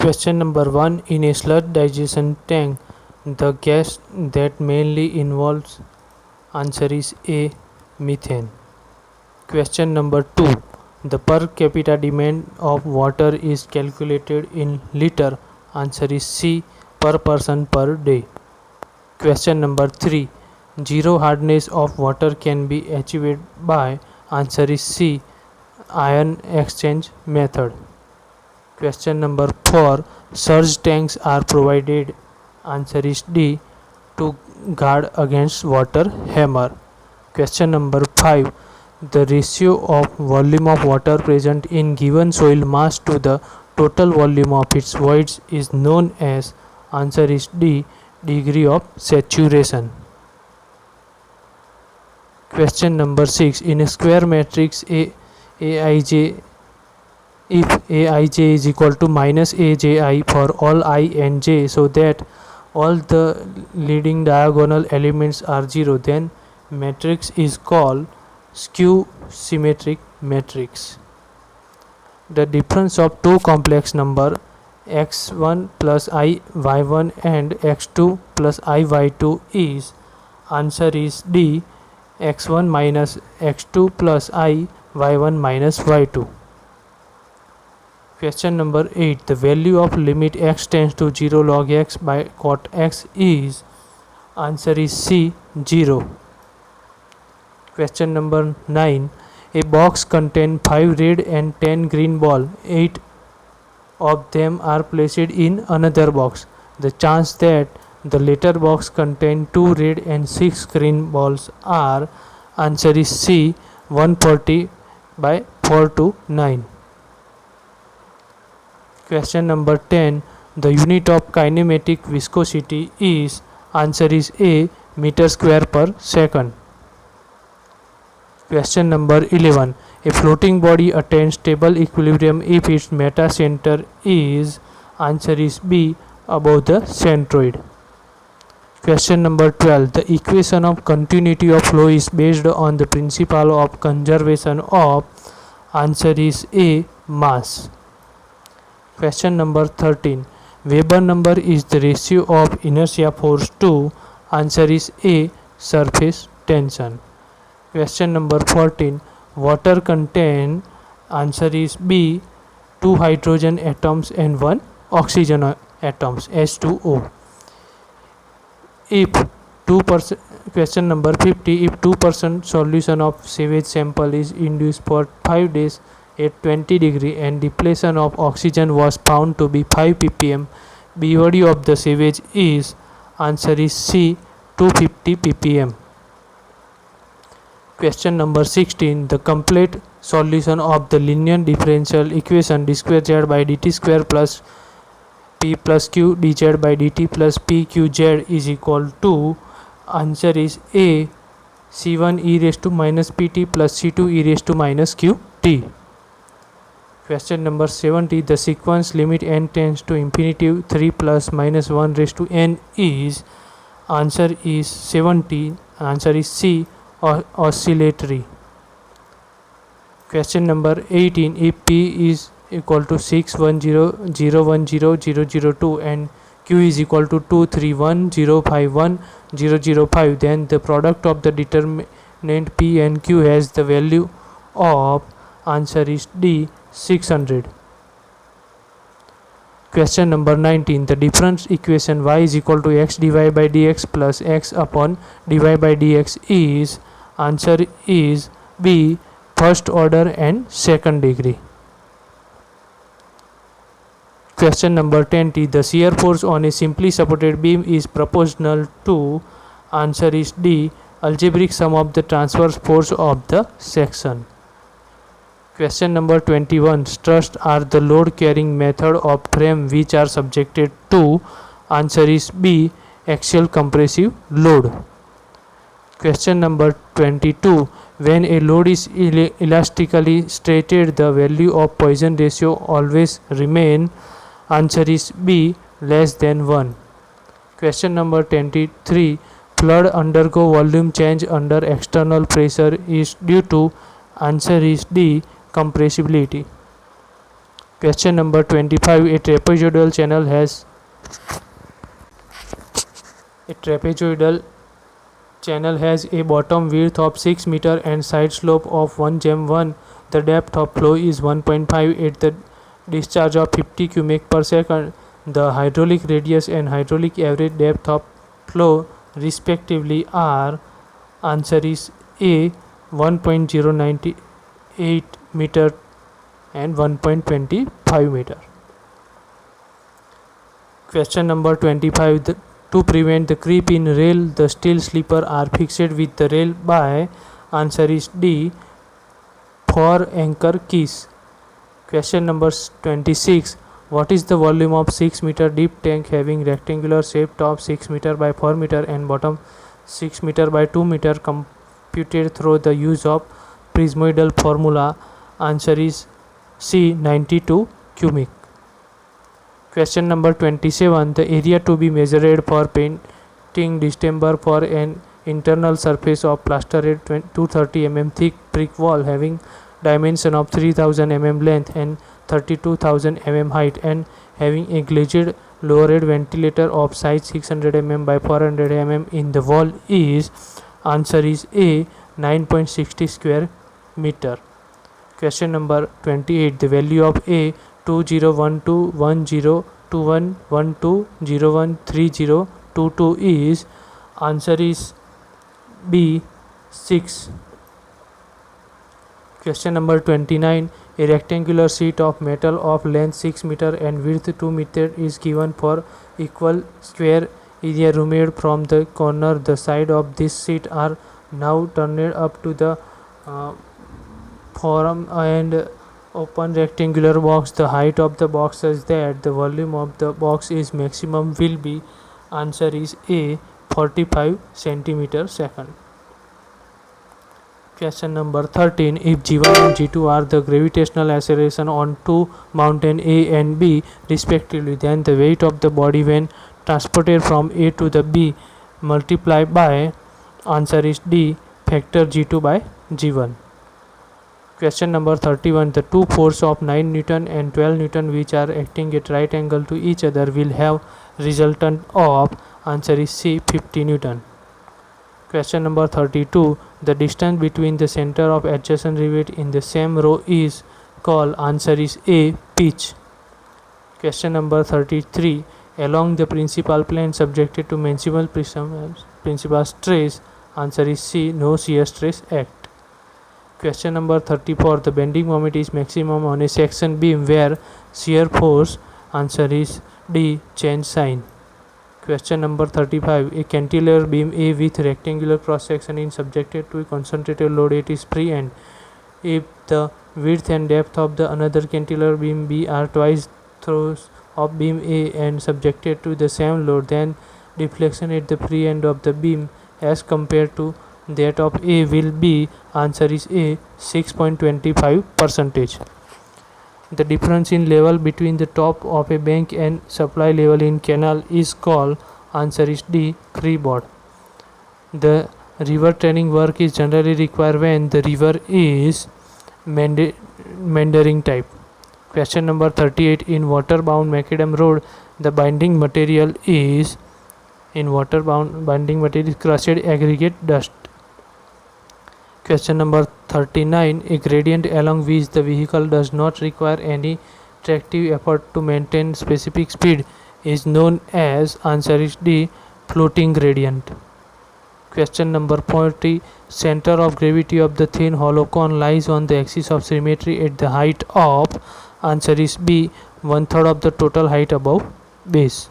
Question number 1. In a sludge digestion tank, the gas that mainly involves answer is A. Methane. Question number 2. The per capita demand of water is calculated in liter. Answer is C. Per person per day. Question number 3. Zero hardness of water can be achieved by. Answer is C. Ion exchange method. Question number 4. Surge tanks are provided. Answer is D. To guard against water hammer. Question number 5. The ratio of volume of water present in given soil mass to the total volume of its voids is known as. Answer is D. Degree of saturation. Question number 6. In a square matrix Aij, if Aij is equal to minus Abi for all I and j, so that all the leading diagonal elements are 0, then matrix is called skew symmetric matrix. The difference of two complex number x1 plus I y1 and x2 plus I y2 is. Answer is D. x1 minus x2 plus I y1 minus y2. Question number 8. The value of limit x tends to 0 log x by cot x is. Answer is C. 0. Question number 9. A box contains 5 red and 10 green balls. 8 of them are placed in another box. The chance that the latter box contains 2 red and 6 green balls are. Answer is C. 140 by 4 to 9. Question number 10. The unit of kinematic viscosity is. Answer is A. Meter square per second. Question number 11. A floating body attains stable equilibrium if its metacenter is. Answer is B. Above the centroid. Question number 12. The equation of continuity of flow is based on the principle of conservation of. Answer is A. Mass. Question number 13. Weber number is the ratio of inertia force to. Answer is A. Surface tension. Question number 14. Water contain. Answer is B. 2 hydrogen atoms and 1 oxygen atoms, H2O. If 2%, question number 50. If 2% solution of sewage sample is induced for 5 days at 20 degree and depletion of oxygen was found to be 5 ppm, BOD of the sewage is. Answer is C. 250 ppm. Question number 16. The complete solution of the linear differential equation d square z by dt square plus p plus q dz by dt plus p q z is equal to. Answer is A. C1 e raised to minus pt plus c2 e raised to minus qt. Question number 70. The sequence limit n tends to infinity 3 plus minus 1 raised to n is. Answer is 70. Answer is C. Oscillatory. Question number 18. If P is equal to 610010002 and Q is equal to 231051005, then the product of the determinant P and Q has the value of. Answer is D. 600. Question number 19. The difference equation y is equal to x dy by dx plus x upon dy by dx is. Answer is B. First order and second degree. Question number 20. The shear force on a simply supported beam is proportional to. Answer is D. Algebraic sum of the transverse force of the section. Question number 21. Struts are the load carrying method of frame which are subjected to. Answer is B. Axial compressive load. Question number 22. When a load is elastically straightened, the value of Poisson ratio always remain. Answer is B. Less than 1. Question number 23. Fluid undergo volume change under external pressure is due to. Answer is D. Compressibility. Question number 25. A trapezoidal channel has a bottom width of 6 meter and side slope of 1 jem1. The depth of flow is 1.5 at the discharge of 50 cubic per second. The hydraulic radius and hydraulic average depth of flow respectively are. Answer is A 1.098 meter and 1.25 meter. Question number 25. To prevent the creep in rail, the steel sleeper are fixed with the rail by. Answer is D 4 anchor keys. Question number 26. What is the volume of 6 meter deep tank having rectangular shape, top 6 meter by 4 meter and bottom 6 meter by 2 meter, computed through the use of prismoidal formula? Answer is C 92 cubic. Question number 27. The area to be measured for painting distemper for an internal surface of plastered 230 mm thick brick wall having dimension of 3000 mm length and 32,000 mm height and having a glazed lowered ventilator of size 600 mm by 400 mm in the wall is. Answer is A 9.60 square meter. Question number 28. The value of A 2012102112013022 is. Answer is B 6. Question number 29. A rectangular sheet of metal of length 6 meter and width 2 meter is given for equal square area removed from the corner. The side of this sheet are now turned up to the forum and open rectangular box. The height of the box is that the volume of the box is maximum will be. Answer is A 45 centimeter second. Question number 13. If G1 and G2 are the gravitational acceleration on two mountain A and B respectively, then the weight of the body when transported from A to the B multiplied by. Answer is D factor G2 by G1. Question number 31. The two forces of 9 Newton and 12 Newton which are acting at right angle to each other will have resultant of. Answer is C 50 Newton. Question number 32. The distance between the center of adjacent rivet in the same row is called. Answer is A pitch. Question number 33. Along the principal plane subjected to maximum principal stress. Answer is C no shear stress act. Question number 34. The bending moment is maximum on a section beam where shear force. Answer is D change sign. Question number 35. A cantilever beam A with rectangular cross section is subjected to a concentrated load at its free end. If the width and depth of the another cantilever beam B are twice those of beam A and subjected to the same load, then deflection at the free end of the beam as compared to that of A will be. Answer is A 6.25%. The difference in level between the top of a bank and supply level in canal is called. Answer is D freeboard. The river training work is generally required when the river is meandering type. Question number 38. In water-bound macadam road, the binding material is. In water-bound binding material is crushed aggregate dust. Question number 39. A gradient along which the vehicle does not require any tractive effort to maintain specific speed is known as. Answer is D floating gradient. Question number 40. Center of gravity of the thin hollow cone lies on the axis of symmetry at the height of. Answer is B 1/3 of the total height above base.